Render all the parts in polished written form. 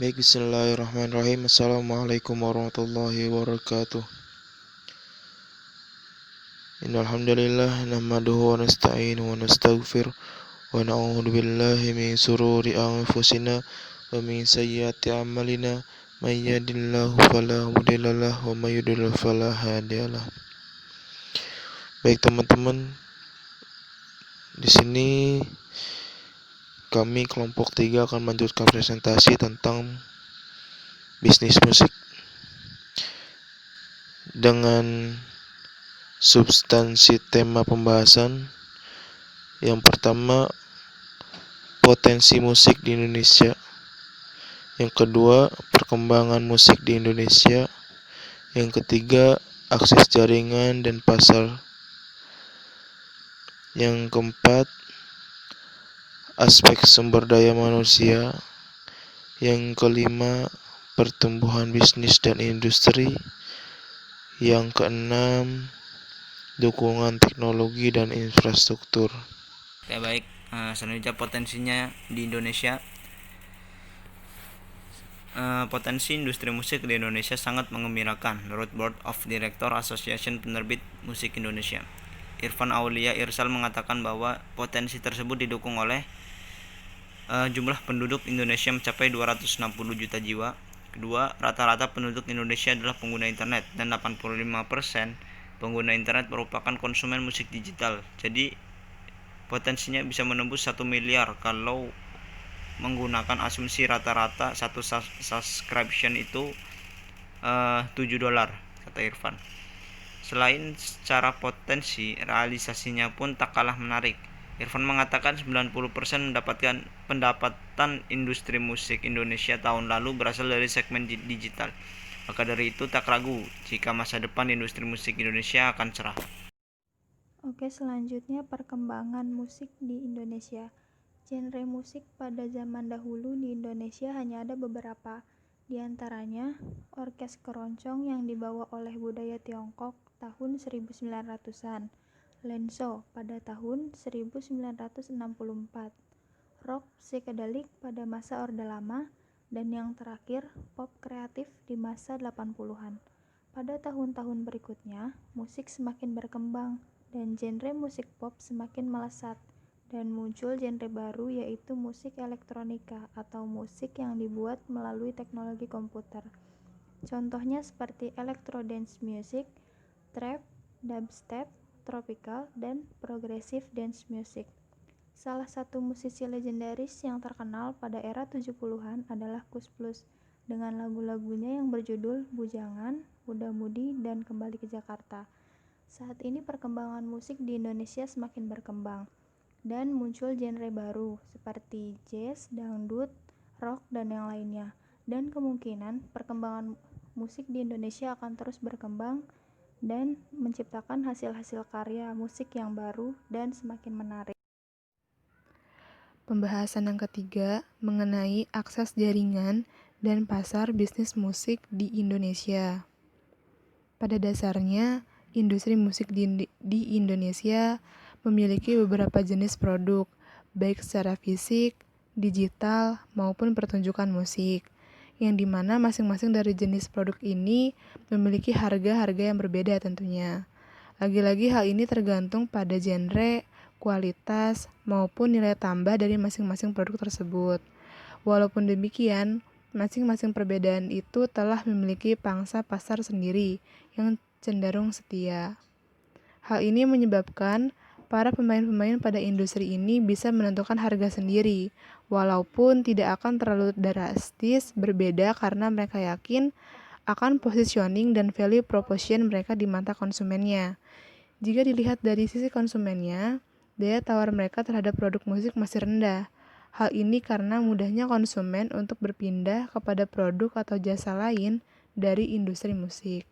Baik, bismillahirrahmanirrahim. Assalamualaikum warahmatullahi wabarakatuh. Innalhamdulillah nahmaduhu wa nasta'inuhu wa nastaghfir wa na'udzu billahi min sururi anfusina wa min sayyiati a'malina may yahdihillahu fala mudhillalah wa may yudhlil fala hadiyalah. Baik teman-teman, di sini kami kelompok 3 akan melanjutkan presentasi tentang bisnis musik dengan substansi tema pembahasan. Yang pertama, potensi musik di Indonesia. Yang kedua, perkembangan musik di Indonesia. Yang ketiga, akses jaringan dan pasar. Yang keempat, aspek sumber daya manusia. Yang kelima, pertumbuhan bisnis dan industri. Yang keenam, dukungan teknologi dan infrastruktur. Oke, baik. Selanjutnya potensinya di Indonesia. Potensi industri musik di Indonesia sangat menggembirakan menurut Board of Director Association Penerbit Musik Indonesia. Irfan Aulia Irsal mengatakan bahwa potensi tersebut didukung oleh jumlah penduduk Indonesia mencapai 260 juta jiwa. Kedua, rata-rata penduduk Indonesia adalah pengguna internet dan 85% pengguna internet merupakan konsumen musik digital. Jadi potensinya bisa menembus 1 miliar kalau menggunakan asumsi rata-rata satu subscription itu $7, kata Irfan. Selain secara potensi, realisasinya pun tak kalah menarik. Irfan mengatakan 90% mendapatkan pendapatan industri musik Indonesia tahun lalu berasal dari segmen digital. Maka dari itu tak ragu jika masa depan industri musik Indonesia akan cerah. Oke, selanjutnya perkembangan musik di Indonesia. Genre musik pada zaman dahulu di Indonesia hanya ada beberapa, di antaranya orkes keroncong yang dibawa oleh budaya Tiongkok tahun 1900-an, lenso pada tahun 1964, rock psychedelic pada masa Orde Lama, dan yang terakhir pop kreatif di masa 80-an. Pada tahun-tahun berikutnya, musik semakin berkembang dan genre musik pop semakin melesat dan muncul genre baru yaitu musik elektronika atau musik yang dibuat melalui teknologi komputer. Contohnya seperti electro dance music, trap, dubstep, tropical, dan progressive dance music. Salah satu musisi legendaris yang terkenal pada era 70-an adalah Koes Plus dengan lagu-lagunya yang berjudul Bujangan, Muda Mudi, dan Kembali ke Jakarta. Saat ini perkembangan musik di Indonesia semakin berkembang dan muncul genre baru seperti jazz, dangdut, rock, dan yang lainnya. Dan kemungkinan perkembangan musik di Indonesia akan terus berkembang dan menciptakan hasil-hasil karya musik yang baru dan semakin menarik. Pembahasan yang ketiga mengenai akses jaringan dan pasar bisnis musik di Indonesia. Pada dasarnya, industri musik di Indonesia memiliki beberapa jenis produk, baik secara fisik, digital, maupun pertunjukan musik, yang dimana masing-masing dari jenis produk ini memiliki harga-harga yang berbeda tentunya. Lagi-lagi hal ini tergantung pada genre, kualitas, maupun nilai tambah dari masing-masing produk tersebut. Walaupun demikian, masing-masing perbedaan itu telah memiliki pangsa pasar sendiri yang cenderung setia. Hal ini menyebabkan para pemain-pemain pada industri ini bisa menentukan harga sendiri, walaupun tidak akan terlalu drastis berbeda karena mereka yakin akan positioning dan value proposition mereka di mata konsumennya. Jika dilihat dari sisi konsumennya, daya tawar mereka terhadap produk musik masih rendah. Hal ini karena mudahnya konsumen untuk berpindah kepada produk atau jasa lain dari industri musik.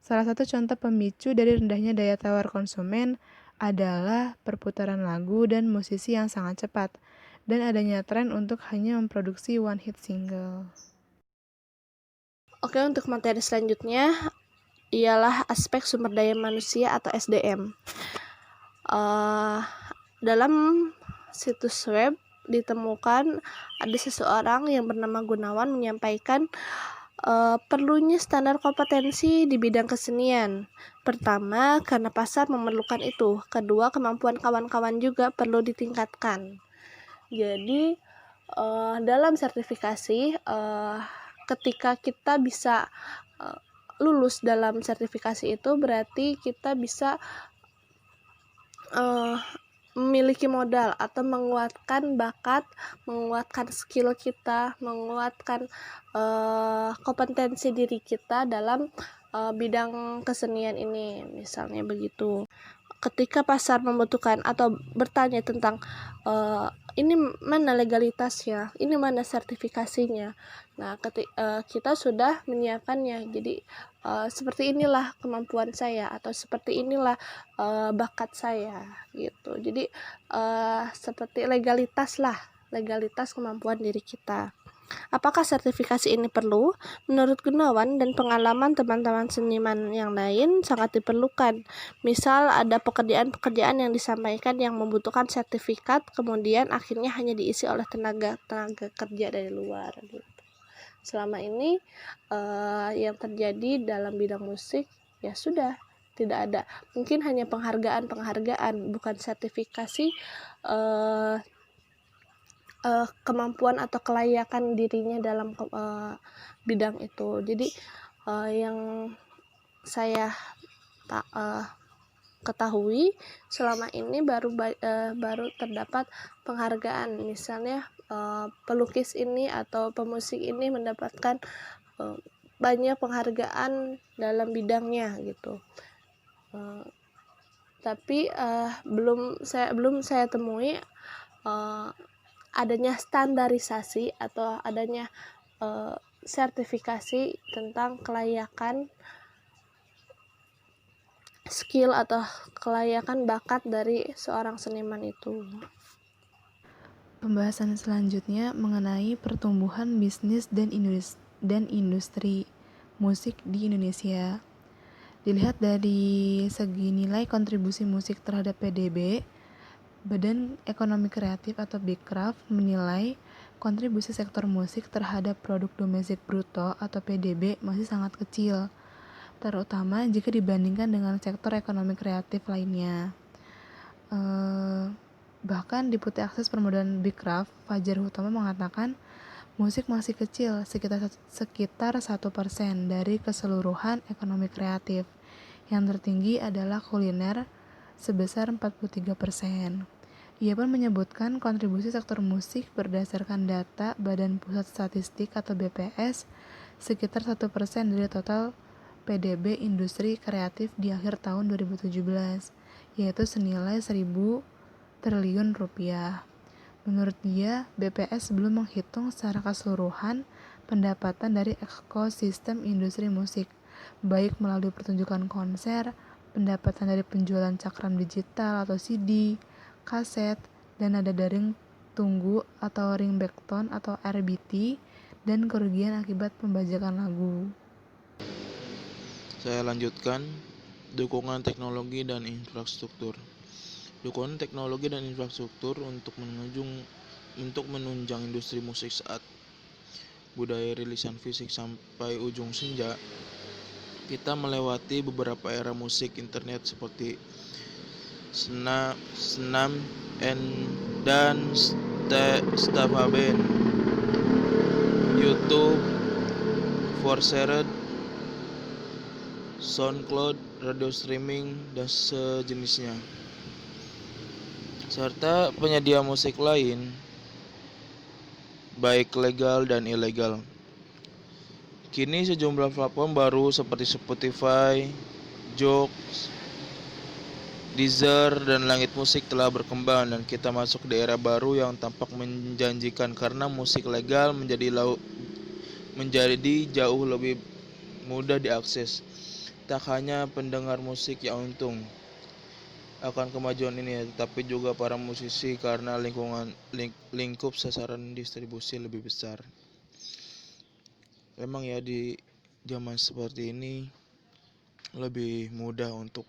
Salah satu contoh pemicu dari rendahnya daya tawar konsumen adalah perputaran lagu dan musisi yang sangat cepat, dan adanya tren untuk hanya memproduksi one hit single. Oke, untuk materi selanjutnya ialah aspek sumber daya manusia atau SDM. Dalam situs web ditemukan ada seseorang yang bernama Gunawan menyampaikan perlunya standar kompetensi di bidang kesenian. Pertama, karena pasar memerlukan itu. Kedua, kemampuan kawan-kawan juga perlu ditingkatkan. Jadi, dalam sertifikasi, ketika kita bisa lulus dalam sertifikasi itu, berarti kita bisa memiliki modal atau menguatkan bakat, menguatkan skill kita, menguatkan kompetensi diri kita dalam bidang kesenian ini, misalnya begitu. Ketika pasar membutuhkan atau bertanya tentang ini mana legalitasnya, ini mana sertifikasinya. Nah, kita sudah menyiapkannya. Jadi seperti inilah kemampuan saya atau seperti inilah bakat saya gitu. Jadi seperti legalitas kemampuan diri kita. Apakah sertifikasi ini perlu? Menurut Gunawan dan pengalaman teman-teman seniman yang lain sangat diperlukan. Misal ada pekerjaan-pekerjaan yang disampaikan yang membutuhkan sertifikat, kemudian akhirnya hanya diisi oleh tenaga kerja dari luar gitu. Selama ini yang terjadi dalam bidang musik ya sudah tidak ada. Mungkin hanya penghargaan, bukan sertifikasi kemampuan atau kelayakan dirinya dalam bidang itu. Jadi yang saya ketahui selama ini baru terdapat penghargaan, misalnya pelukis ini atau pemusik ini mendapatkan banyak penghargaan dalam bidangnya gitu. Tapi belum saya temui adanya standarisasi atau adanya sertifikasi tentang kelayakan skill atau kelayakan bakat dari seorang seniman itu. Pembahasan selanjutnya mengenai pertumbuhan bisnis dan industri musik di Indonesia. Dilihat dari segi nilai kontribusi musik terhadap PDB, Badan Ekonomi Kreatif atau Bekraf menilai kontribusi sektor musik terhadap produk domestik bruto atau PDB masih sangat kecil, terutama jika dibandingkan dengan sektor ekonomi kreatif lainnya. Bahkan Deputi Akses Permodalan Bekraf, Fajar Hutama mengatakan musik masih kecil, sekitar 1% dari keseluruhan ekonomi kreatif. Yang tertinggi adalah kuliner sebesar 43%. Ia pun menyebutkan kontribusi sektor musik berdasarkan data Badan Pusat Statistik atau BPS sekitar 1% dari total PDB industri kreatif di akhir tahun 2017, yaitu senilai 1.000 triliun rupiah. Menurut dia, BPS belum menghitung secara keseluruhan pendapatan dari ekosistem industri musik, baik melalui pertunjukan konser, pendapatan dari penjualan cakram digital atau CD, kaset, dan nada daring tunggu atau ringback-tone atau RBT, dan kerugian akibat pembajakan lagu. Saya lanjutkan, dukungan teknologi dan infrastruktur. Dukungan teknologi dan infrastruktur untuk menunjang industri musik saat budaya rilisan fisik sampai ujung senja. Kita melewati beberapa era musik internet seperti Snap dan Staffaben, YouTube, Forcered, SoundCloud, radio streaming, dan sejenisnya, serta penyedia musik lain, baik legal dan ilegal. Kini sejumlah platform baru seperti Spotify, Joox, Deezer, dan Langit Musik telah berkembang, dan kita masuk di era baru yang tampak menjanjikan karena musik legal menjadi jauh lebih mudah diakses. Tak hanya pendengar musik yang untung akan kemajuan ini, tetapi juga para musisi karena lingkup sasaran distribusi lebih besar. Memang ya, di zaman seperti ini lebih mudah untuk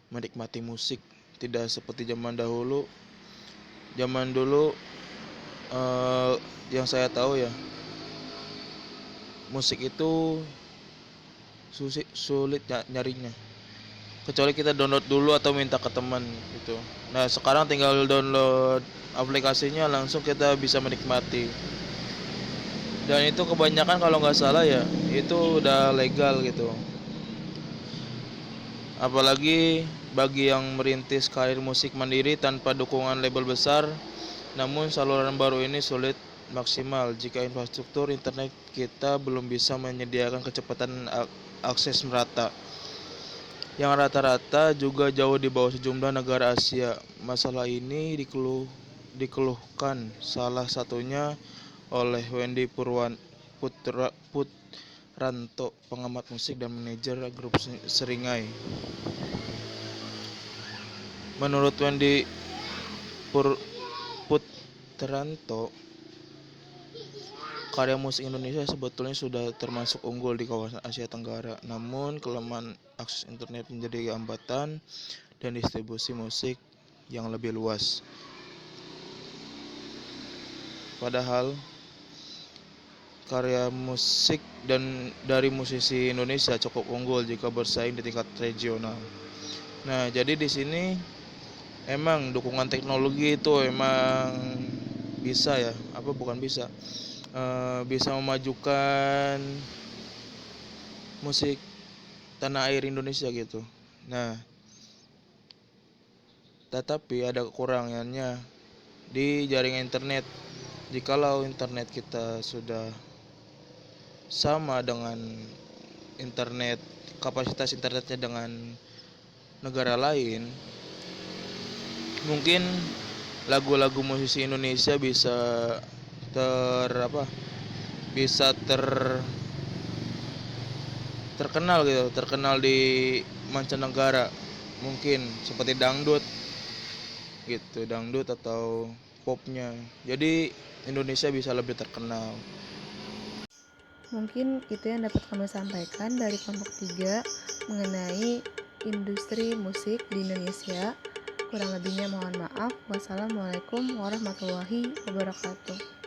menikmati musik, tidak seperti zaman dahulu. Zaman dulu yang saya tahu ya, musik itu sulit nyarinya, kecuali kita download dulu atau minta ke teman gitu. Nah sekarang tinggal download aplikasinya, langsung kita bisa menikmati. Dan itu kebanyakan kalau nggak salah ya, itu udah legal gitu. Apalagi bagi yang merintis karir musik mandiri tanpa dukungan label besar, namun saluran baru ini sulit maksimal jika infrastruktur internet kita belum bisa menyediakan kecepatan akses merata, yang rata-rata juga jauh di bawah sejumlah negara Asia. Masalah ini dikeluhkan salah satunya oleh Wendy Putranto, pengamat musik dan manajer grup Seringai. Menurut Wendy Putranto, karya musik Indonesia sebetulnya sudah termasuk unggul di kawasan Asia Tenggara. Namun kelemahan akses internet menjadi hambatan dan distribusi musik yang lebih luas. Padahal karya musik dari musisi Indonesia cukup unggul jika bersaing di tingkat regional. Nah, jadi di sini emang dukungan teknologi itu emang bisa ya, bisa memajukan musik tanah air Indonesia gitu. Nah, tetapi ada kekurangannya di jaringan internet. Jikalau internet kita sudah sama dengan kapasitas internetnya dengan negara lain, mungkin lagu-lagu musisi Indonesia bisa terkenal di mancanegara, mungkin seperti dangdut gitu, dangdut atau popnya. Jadi Indonesia bisa lebih terkenal. Mungkin itu yang dapat kami sampaikan dari kelompok 3 mengenai industri musik di Indonesia. Kurang lebihnya mohon maaf. Wassalamualaikum warahmatullahi wabarakatuh.